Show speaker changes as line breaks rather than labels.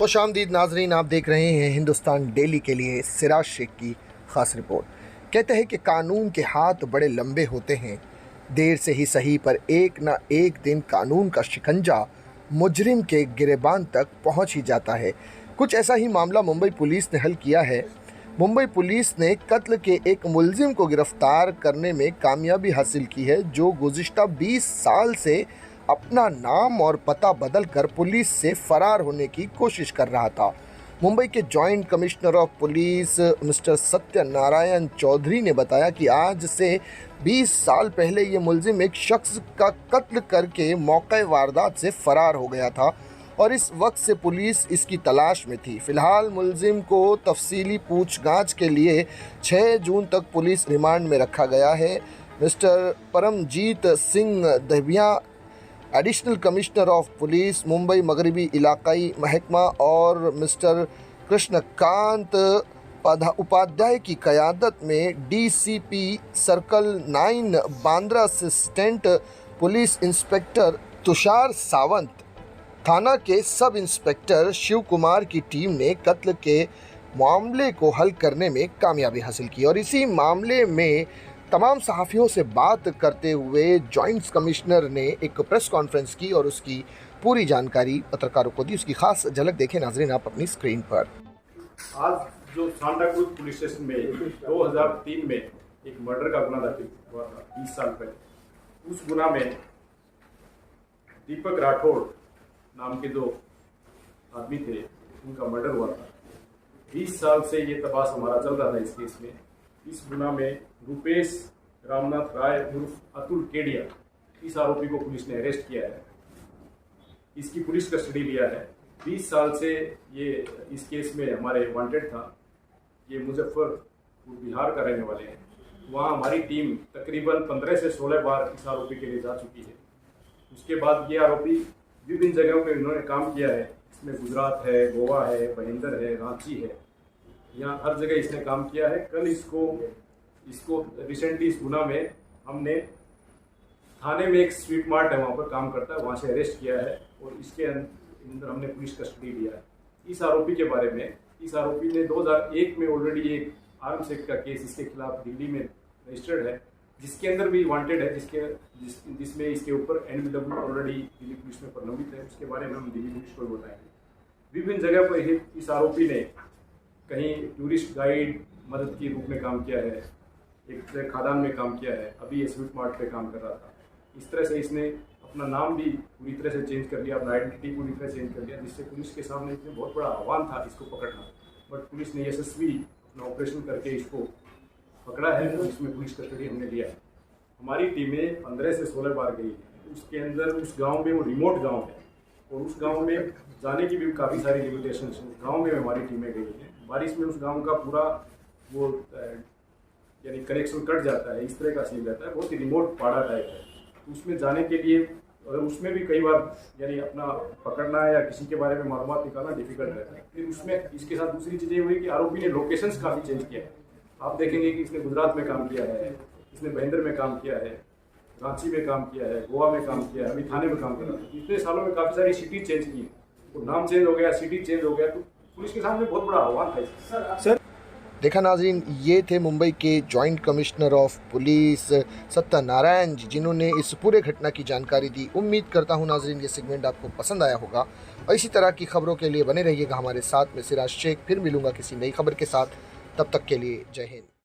खुशामदीद नाजरीन, आप देख रहे हैं हिंदुस्तान डेली के लिए सिराज शेख की ख़ास रिपोर्ट। कहते हैं कि कानून के हाथ बड़े लंबे होते हैं, देर से ही सही पर एक ना एक दिन कानून का शिकंजा मुजरिम के गिरेबान तक पहुंच ही जाता है। कुछ ऐसा ही मामला मुंबई पुलिस ने हल किया है। मुंबई पुलिस ने कत्ल के एक मुलजिम को गिरफ्तार करने में कामयाबी हासिल की है, जो गुज़िश्ता 20 साल से अपना नाम और पता बदल कर पुलिस से फरार होने की कोशिश कर रहा था। मुंबई के joint commissioner of police mister Satyanarayan Chaudhary ने बताया कि आज से 20 साल पहले ये मुलजिम एक शख्स का कत्ल करके मौके वारदात से फरार हो गया था और इस वक्त से पुलिस इसकी तलाश में थी। फिलहाल मुलजिम को तफसीली पूछताछ के लिए 6 जून तक पुलिस रिमांड में रखा गया है। Mister Paramjit Singh Dahiya, additional commissioner of police Mumbai मगरबी इलाकाई महकमा, और मिस्टर कृष्णकांत उपाध्याय की क़यादत में DCP circle 9 Bandra assistant police inspector Tushar Sawant, थाना के सब इंस्पेक्टर शिव कुमार की टीम ने कत्ल के मामले को हल करने में कामयाबी हासिल की। और इसी मामले में तमाम सहाफ़ियों से बात करते हुए जॉइंट कमिश्नर ने एक प्रेस कॉन्फ्रेंस की और उसकी पूरी जानकारी पत्रकारों को दी। उसकी खास झलक देखें नाजरीन आप अपनी स्क्रीन पर।
आज जो सांताक्रूज पुलिस स्टेशन में 2003 में एक मर्डर का गुना दाखिल हुआ था 20 साल पहले, उस गुना में दीपक राठौड़ नाम के 2 आदमी थे, उनका मर्डर हुआ था। 20 साल से ये तपास हमारा चल रहा था इस केस में। इस गुना में रूपेश रामनाथ राय उर्फ अतुल केडिया, इस आरोपी को पुलिस ने अरेस्ट किया है, इसकी पुलिस कस्टडी लिया है। 20 साल से ये इस केस में हमारे वांटेड था। ये मुजफ्फरपुर बिहार का रहने वाले हैं। वहाँ हमारी टीम तकरीबन 15 से 16 बार इस आरोपी के लिए जा चुकी है। उसके बाद ये आरोपी विभिन्न जगहों पर इन्होंने काम किया है। इसमें गुजरात है, गोवा है, भयंदर है, रांची है, यहाँ हर जगह इसने काम किया है। कल इसको रिसेंटली इस गुना में हमने थाने में एक स्वीट मार्ट है, वहाँ पर काम करता है, वहाँ से अरेस्ट किया है और इसके अंदर हमने पुलिस कस्टडी लिया है। इस आरोपी के बारे में, इस आरोपी ने 2001 में ऑलरेडी एक आर्म्स एक्ट का केस इसके खिलाफ दिल्ली में रजिस्टर्ड है, जिसके अंदर भी वांटेड है, जिसमें इसके ऊपर NBW ऑलरेडी दिल्ली पुलिस में प्रलंबित है। उसके बारे में हम दिल्ली पुलिस को बताएंगे। विभिन्न जगह पर इस आरोपी ने कहीं टूरिस्ट गाइड मदद के रूप में काम किया है, एक खादान में काम किया है, अभी ये स्वीट मार्ट पे काम कर रहा था। इस तरह से इसने अपना नाम भी पूरी तरह से चेंज कर लिया, अपना आइडेंटिटी पूरी तरह चेंज कर लिया, जिससे पुलिस के सामने इसमें बहुत बड़ा आह्वान था इसको पकड़ना। बट पुलिस ने यशस्वी अपना ऑपरेशन करके इसको पकड़ा है और इसमें पुलिस कस्टडी हमने लिया है। हमारी टीमें 15 से 16 बार गई है। उसके अंदर उस गाँव में, वो रिमोट गाँव है और उस गाँव में जाने की भी काफ़ी सारी लिमिटेशन है। उस गाँव में हमारी टीमें गई हैं। बारिश में उस गांव का पूरा वो यानी कनेक्शन कट जाता है, इस तरह का सीन रहता है, बहुत ही रिमोट पहाड़ा टाइप है। तो उसमें जाने के लिए अगर उसमें भी कई बार यानी अपना पकड़ना या किसी के बारे में मालूमात निकालना डिफिकल्ट रहता है। फिर उसमें इसके साथ दूसरी चीज़ ये हुई कि आरोपी ने लोकेशंस काफ़ी चेंज किया है। आप देखेंगे कि इसने गुजरात में काम किया है, इसने भयंदर में काम किया है, रांची में काम किया है, गोवा में काम किया है, अभी थाने में काम कर रहा है। इतने सालों में काफ़ी सारी सिटी चेंज की है, तो नाम चेंज हो गया, सिटी चेंज हो गया, तो पुलिस के सामने बहुत बड़ा आह्वान था।
सर देखा नाज़रीन, ये थे मुंबई के joint commissioner of police Satyanarayana ji, जिन्होंने इस पूरे घटना की जानकारी दी। उम्मीद करता हूँ नाज़रीन ये सेगमेंट आपको पसंद आया होगा और इसी तरह की खबरों के लिए बने रहिएगा हमारे साथ। मैं सिराज शेख फिर मिलूँगा किसी नई खबर के साथ। तब तक के लिए जय हिंद।